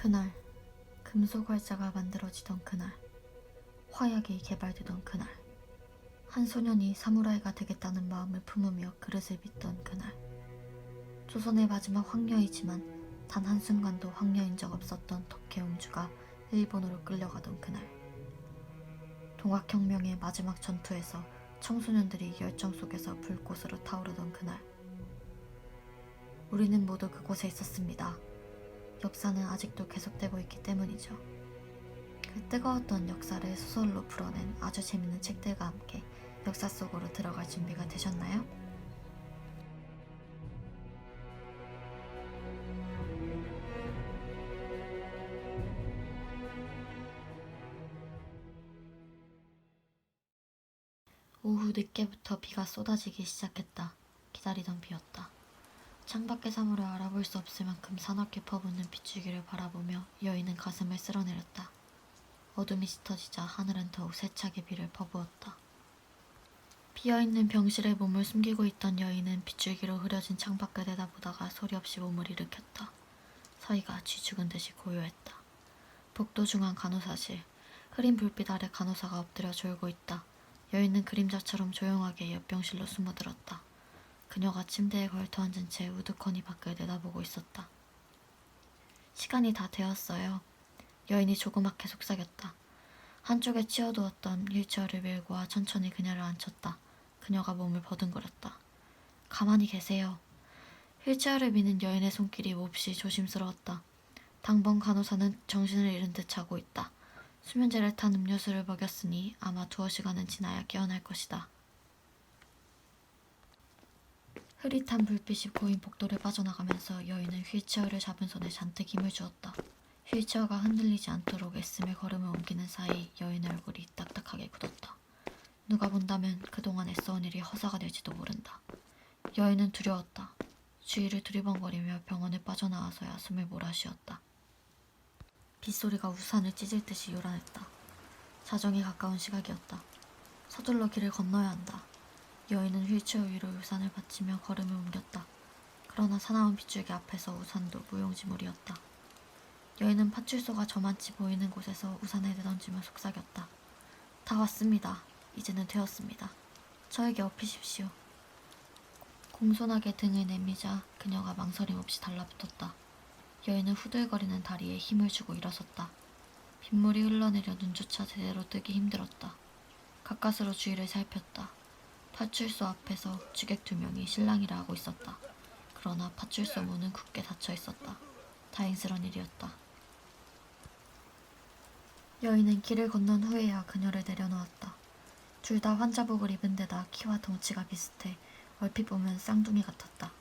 그날, 금속 활자가 만들어지던 그날, 화약이 개발되던 그날, 한 소년이 사무라이가 되겠다는 마음을 품으며 그릇을 빚던 그날, 조선의 마지막 황녀이지만 단 한순간도 황녀인 적 없었던 덕혜옹주가 일본으로 끌려가던 그날, 동학혁명의 마지막 전투에서 청소년들이 열정 속에서 불꽃으로 타오르던 그날, 우리는 모두 그곳에 있었습니다. 역사는 아직도 계속되고 있기 때문이죠. 그 뜨거웠던 역사를 소설로 풀어낸 아주 재밌는 책들과 함께 역사 속으로 들어갈 준비가 되셨나요? 오후 늦게부터 비가 쏟아지기 시작했다. 기다리던 비였다. 창밖의 사물을 알아볼 수 없을 만큼 사납게 퍼붓는 빗줄기를 바라보며 여인은 가슴을 쓸어내렸다. 어둠이 짙어지자 하늘은 더욱 세차게 비를 퍼부었다. 비어있는 병실에 몸을 숨기고 있던 여인은 빗줄기로 흐려진 창밖을 내다보다가 소리 없이 몸을 일으켰다. 서희가 쥐죽은 듯이 고요했다. 복도 중앙 간호사실. 흐린 불빛 아래 간호사가 엎드려 졸고 있다. 여인은 그림자처럼 조용하게 옆병실로 숨어들었다. 그녀가 침대에 걸터앉은 채 우두커니 밖을 내다보고 있었다. 시간이 다 되었어요. 여인이 조그맣게 속삭였다. 한쪽에 치워두었던 휠체어를 밀고 와 천천히 그녀를 앉혔다. 그녀가 몸을 버둥거렸다. 가만히 계세요. 휠체어를 미는 여인의 손길이 몹시 조심스러웠다. 당번 간호사는 정신을 잃은 듯 자고 있다. 수면제를 탄 음료수를 먹였으니 아마 2시간은 지나야 깨어날 것이다. 흐릿한 불빛이 보인 복도를 빠져나가면서 여인은 휠체어를 잡은 손에 잔뜩 힘을 주었다. 휠체어가 흔들리지 않도록 애쓰며 걸음을 옮기는 사이 여인의 얼굴이 딱딱하게 굳었다. 누가 본다면 그동안 애써온 일이 허사가 될지도 모른다. 여인은 두려웠다. 주위를 두리번거리며 병원을 빠져나와서야 숨을 몰아쉬었다. 빗소리가 우산을 찢을 듯이 요란했다. 자정에 가까운 시각이었다. 서둘러 길을 건너야 한다. 여인은 휠체어 위로 우산을 받치며 걸음을 옮겼다. 그러나 사나운 빗줄기 앞에서 우산도 무용지물이었다. 여인은 파출소가 저만치 보이는 곳에서 우산을 내던지며 속삭였다. 다 왔습니다. 이제는 되었습니다. 저에게 업히십시오. 공손하게 등을 내미자 그녀가 망설임 없이 달라붙었다. 여인은 후들거리는 다리에 힘을 주고 일어섰다. 빗물이 흘러내려 눈조차 제대로 뜨기 힘들었다. 가까스로 주위를 살폈다. 파출소 앞에서 주객 2명이 실랑이를 하고 있었다. 그러나 파출소 문은 굳게 닫혀 있었다. 다행스런 일이었다. 여인은 길을 건넌 후에야 그녀를 내려놓았다. 둘 다 환자복을 입은 데다 키와 덩치가 비슷해 얼핏 보면 쌍둥이 같았다.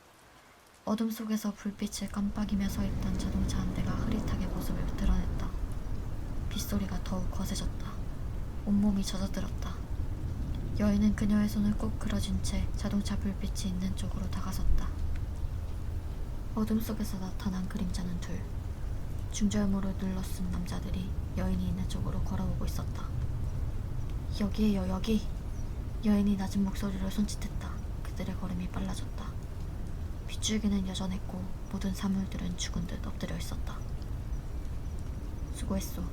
어둠 속에서 불빛을 깜빡이며 서있던 자동차 한 대가 흐릿하게 모습을 드러냈다. 빗소리가 더욱 거세졌다. 온몸이 젖어들었다. 여인은 그녀의 손을 꼭 끌어준 채 자동차 불빛이 있는 쪽으로 다가섰다. 어둠 속에서 나타난 그림자는 둘. 중절모를 눌러쓴 남자들이 여인이 있는 쪽으로 걸어오고 있었다. 여기에요, 여기. 여인이 낮은 목소리로 손짓했다. 그들의 걸음이 빨라졌다. 빗줄기는 여전했고 모든 사물들은 죽은 듯 엎드려 있었다. 수고했소.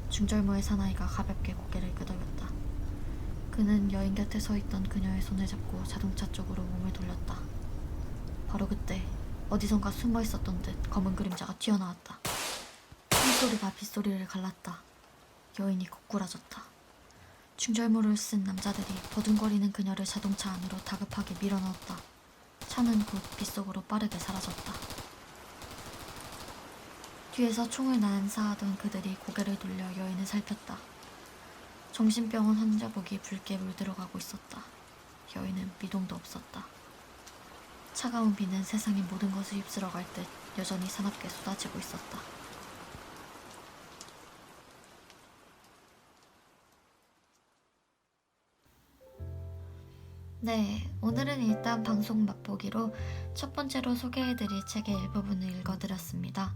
중절모의 사나이가 가볍게 고개를 끄덕였다. 그는 여인 곁에 서 있던 그녀의 손을 잡고 자동차 쪽으로 몸을 돌렸다. 바로 그때 어디선가 숨어 있었던 듯 검은 그림자가 튀어나왔다. 숨소리가 빗소리를 갈랐다. 여인이 고꾸라졌다. 중절모를 쓴 남자들이 버둥거리는 그녀를 자동차 안으로 다급하게 밀어넣었다. 차는 곧 빗속으로 빠르게 사라졌다. 뒤에서 총을 난사하던 그들이 고개를 돌려 여인을 살폈다. 정신병원 환자복이 붉게 물들어가고 있었다. 여인은 미동도 없었다. 차가운 비는 세상의 모든 것을 휩쓸어갈 듯 여전히 사납게 쏟아지고 있었다. 네, 오늘은 일단 방송 맛보기로 첫 번째로 소개해드릴 책의 일부분을 읽어드렸습니다.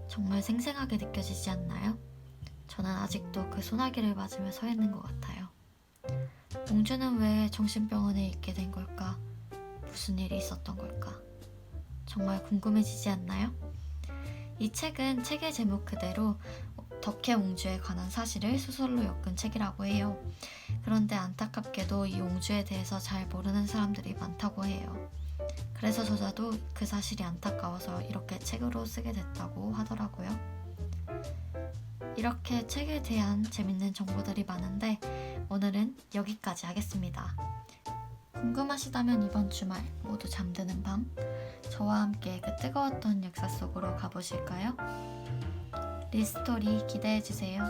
정말 생생하게 느껴지지 않나요? 저는 아직도 그 소나기를 맞으며 서 있는 것 같아요. 몽주는 왜 정신병원에 있게 된 걸까? 무슨 일이 있었던 걸까? 정말 궁금해지지 않나요? 이 책은 책의 제목 그대로 덕혜옹주에 관한 사실을 소설로 엮은 책이라고 해요. 그런데 안타깝게도 이 옹주에 대해서 잘 모르는 사람들이 많다고 해요. 그래서 저자도 그 사실이 안타까워서 이렇게 책으로 쓰게 됐다고 하더라고요. 이렇게 책에 대한 재밌는 정보들이 많은데 오늘은 여기까지 하겠습니다. 궁금하시다면 이번 주말 모두 잠드는 밤 저와 함께 그 뜨거웠던 역사 속으로 가보실까요? 리스토리 기대해주세요.